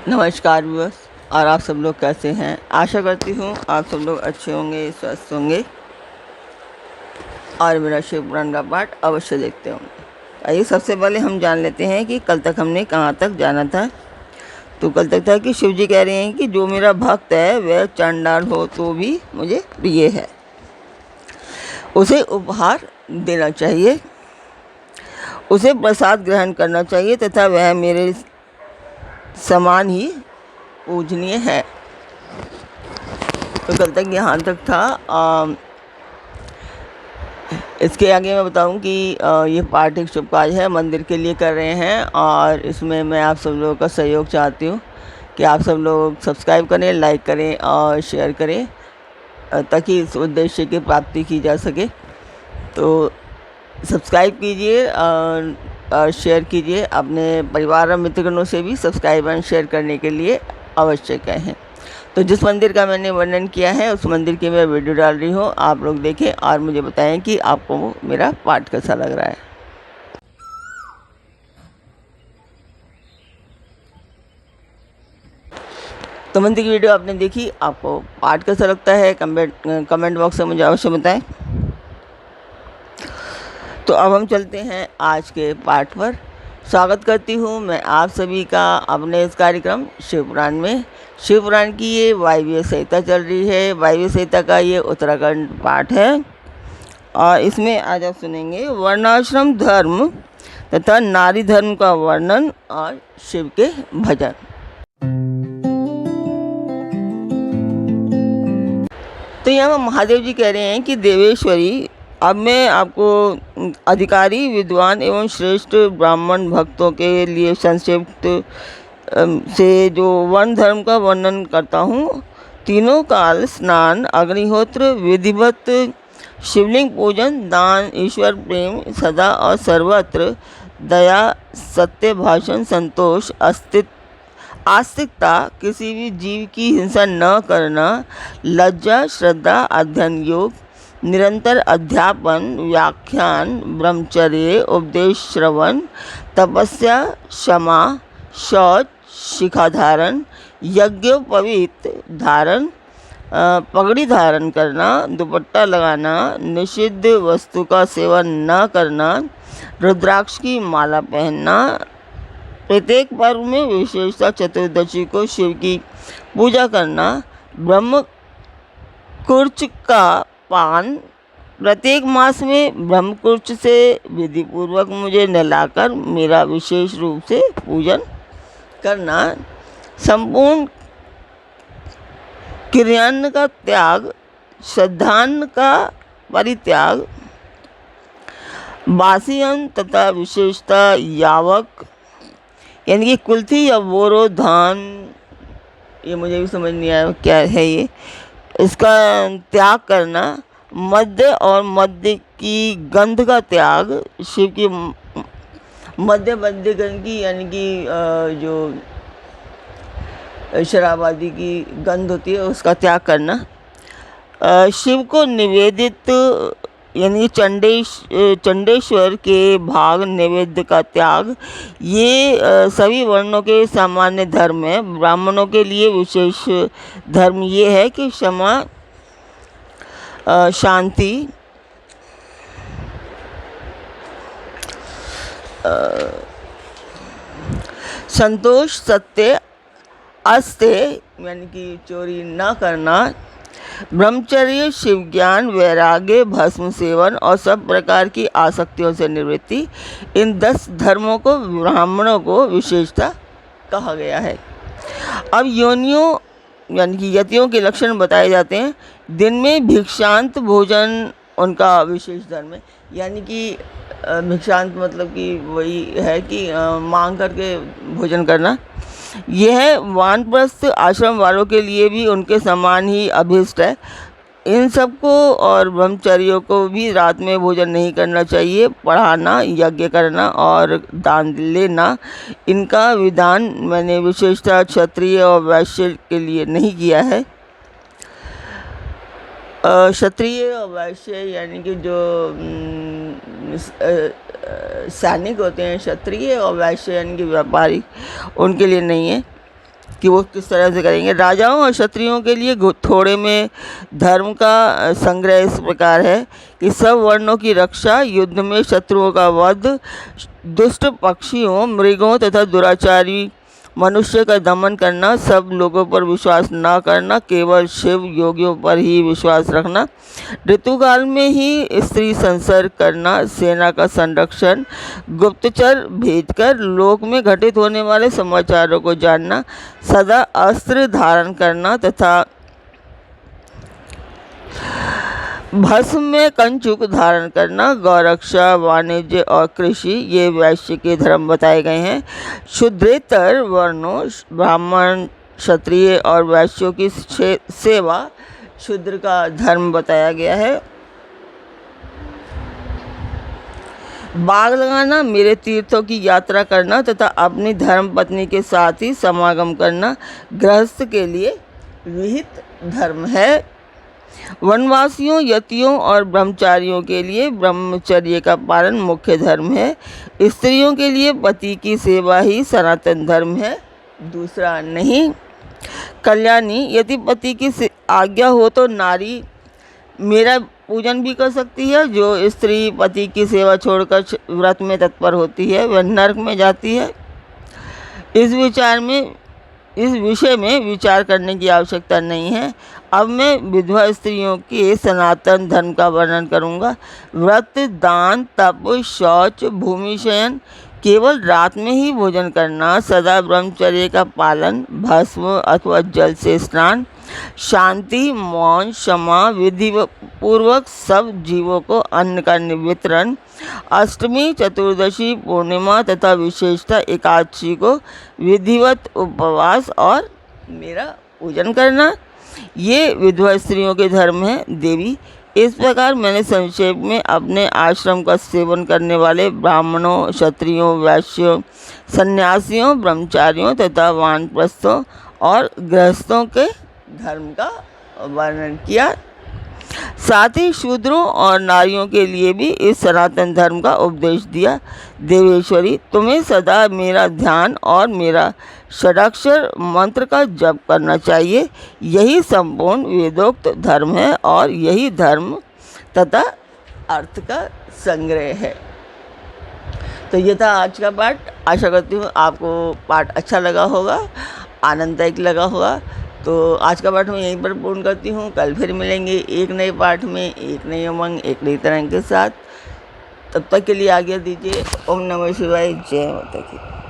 नमस्कार व्यूअर्स। और आप सब लोग कैसे हैं? आशा करती हूँ आप सब लोग अच्छे होंगे, स्वस्थ होंगे और मेरा शिव पुराण का पाठ अवश्य देखते होंगे। आइए सबसे पहले हम जान लेते हैं कि कल तक हमने कहाँ तक जाना था। तो कल तक था कि शिव जी कह रहे हैं कि जो मेरा भक्त है वह चंडाल हो तो भी मुझे प्रिय है, उसे उपहार देना चाहिए, उसे प्रसाद ग्रहण करना चाहिए तथा वह मेरे समान ही पूजनीय है। तो कल तक यहाँ तक था। इसके आगे मैं बताऊं कि ये पाठ एक शुभ कार्य है, मंदिर के लिए कर रहे हैं और इसमें मैं आप सब लोगों का सहयोग चाहती हूँ कि आप सब लोग सब्सक्राइब करें, लाइक करें और शेयर करें ताकि इस उद्देश्य की प्राप्ति की जा सके। तो सब्सक्राइब कीजिए और शेयर कीजिए। अपने परिवार और मित्रगणों से भी सब्सक्राइब एंड शेयर करने के लिए अवश्य कहें। तो जिस मंदिर का मैंने वर्णन किया है उस मंदिर की मैं वीडियो डाल रही हूँ, आप लोग देखें और मुझे बताएं कि आपको मेरा पाठ कैसा लग रहा है। तो मंदिर की वीडियो आपने देखी, आपको पाठ कैसा लगता है कमेंट बॉक्स में मुझे अवश्य बताएं। तो अब हम चलते हैं आज के पाठ पर। स्वागत करती हूँ मैं आप सभी का अपने इस कार्यक्रम शिव पुराण में। शिव पुराण की ये वायव्य संहिता चल रही है। वायव्य संहिता का ये उत्तराखंड पाठ है और इसमें आज आप सुनेंगे वर्णाश्रम धर्म तथा नारी धर्म का वर्णन और शिव के भजन। तो यहाँ महादेव जी कह रहे हैं कि देवेश्वरी, अब मैं आपको अधिकारी, विद्वान एवं श्रेष्ठ ब्राह्मण भक्तों के लिए संक्षिप्त से जो वर्ण धर्म का वर्णन करता हूँ। तीनों काल स्नान, अग्निहोत्र, विधिवत शिवलिंग पूजन, दान, ईश्वर प्रेम सदा और सर्वत्र, दया, सत्य भाषण, संतोष, आस्तिकता, किसी भी जीव की हिंसा न करना, लज्जा, श्रद्धा, अध्ययन योग, निरंतर अध्यापन, व्याख्यान, ब्रह्मचर्य, उपदेश श्रवण, तपस्या, क्षमा, शौच, शिखा धारण, यज्ञोपवीत धारण, पगड़ी धारण करना, दुपट्टा लगाना, निषिद्ध वस्तु का सेवन न करना, रुद्राक्ष की माला पहनना, प्रत्येक पर्व में विशेषता चतुर्दशी को शिव की पूजा करना, ब्रह्म कुर्च का पान, प्रत्येक मास में ब्रह्म कुर्च से विधि पूर्वक मुझे नहलाकर मेरा विशेष रूप से पूजन करना, संपूर्ण क्रियान्न का त्याग, श्रद्धान्न का परित्याग, बासी अन्न तथा विशेषता यावक यानी कि कुल्थी या बोरो धान, ये मुझे भी समझ नहीं आया क्या है ये, इसका त्याग करना, मध्य और मध्य की गंध का त्याग, शिव की मध्य गंध की यानी कि जो शराब आदि की गंध होती है उसका त्याग करना, शिव को निवेदित यानी चंडेश्वर के भाग नैवेद्य का त्याग, ये सभी वर्णों के सामान्य धर्म है। ब्राह्मणों के लिए विशेष धर्म ये है कि क्षमा, शांति, संतोष, सत्य, अस्तेय यानी कि चोरी न करना, ब्रह्मचर्य, शिव ज्ञान, वैराग्य, भस्म सेवन और सब प्रकार की आसक्तियों से निवृत्ति, इन 10 धर्मों को ब्राह्मणों को विशेषता कहा गया है। अब योनियों यानी कि यतियों के लक्षण बताए जाते हैं। दिन में भिक्षांत भोजन उनका विशेष धर्म है, यानी कि भिक्षांत मतलब कि वही है कि मांग करके भोजन करना। यह वानप्रस्थ आश्रम वालों के लिए भी उनके समान ही अभीष्ट है। इन सबको और ब्रह्मचर्यों को भी रात में भोजन नहीं करना चाहिए। पढ़ाना, यज्ञ करना और दान लेना, इनका विधान मैंने विशेषतः क्षत्रिय और वैश्य के लिए नहीं किया है। क्षत्रिय और वैश्य यानी कि जो सैनिक होते हैं क्षत्रिय, और वैश्य यानी कि व्यापारी, उनके लिए नहीं है। कि वो किस तरह से करेंगे। राजाओं और क्षत्रियों के लिए थोड़े में धर्म का संग्रह इस प्रकार है कि सब वर्णों की रक्षा, युद्ध में शत्रुओं का वध, दुष्ट पक्षियों, मृगों तथा दुराचारी मनुष्य का दमन करना, सब लोगों पर विश्वास न करना, केवल शिव योगियों पर ही विश्वास रखना, ऋतुकाल में ही स्त्री संसर्ग करना, सेना का संरक्षण, गुप्तचर भेजकर लोक में घटित होने वाले समाचारों को जानना, सदा अस्त्र धारण करना तथा भस्म में कंचुक धारण करना, गौरक्षा, वाणिज्य और कृषि ये वैश्य के धर्म बताए गए हैं। शूद्रेतर वर्णों ब्राह्मण, क्षत्रिय और वैश्यों की सेवा शूद्र का धर्म बताया गया है। बाग लगाना, मेरे तीर्थों की यात्रा करना तथा अपनी धर्म पत्नी के साथ ही समागम करना गृहस्थ के लिए विहित धर्म है। वनवासियों, यतियों और ब्रह्मचारियों के लिए ब्रह्मचर्य का पालन मुख्य धर्म है। स्त्रियों के लिए पति की सेवा ही सनातन धर्म है, दूसरा नहीं। कल्याणी, यदि पति की आज्ञा हो तो नारी मेरा पूजन भी कर सकती है। जो स्त्री पति की सेवा छोड़कर व्रत में तत्पर होती है वह नरक में जाती है। इस विषय में विचार करने की आवश्यकता नहीं है। अब मैं विधवा स्त्रियों के सनातन धर्म का वर्णन करूंगा। व्रत, दान, तप, शौच, भूमि शयन, केवल रात में ही भोजन करना, सदा ब्रह्मचर्य का पालन, भस्म अथवा जल से स्नान, शांति, मौन, क्षमा, विधि पूर्वक सब जीवों को अन्न का वितरण, अष्टमी, चतुर्दशी, पूर्णिमा तथा विशेषतः एकादशी को विधिवत उपवास और मेरा पूजन करना, ये विधवा स्त्रियों के धर्म हैं देवी। इस प्रकार मैंने संक्षेप में अपने आश्रम का सेवन करने वाले ब्राह्मणों, क्षत्रियों, वैश्यों, सन्यासियों, ब्रह्मचारियों तथा वानप्रस्थों और गृहस्थों के धर्म का वर्णन किया। साथ ही शूद्रों और नारियों के लिए भी इस सनातन धर्म का उपदेश दिया। देवेश्वरी, तुम्हें सदा मेरा ध्यान और मेरा षडाक्षर मंत्र का जप करना चाहिए। यही संपूर्ण वेदोक्त धर्म है और यही धर्म तथा अर्थ का संग्रह है। तो ये था आज का पाठ। आशा करती हूँ आपको पाठ अच्छा लगा होगा, आनंददायक लगा होगा। तो आज का पाठ मैं यहीं पर पूर्ण करती हूँ। कल फिर मिलेंगे एक नए पाठ में, एक नई उमंग, एक नई तरंग के साथ। तब तक के लिए आज्ञा दीजिए। ओम नमः शिवाय। जय माता की।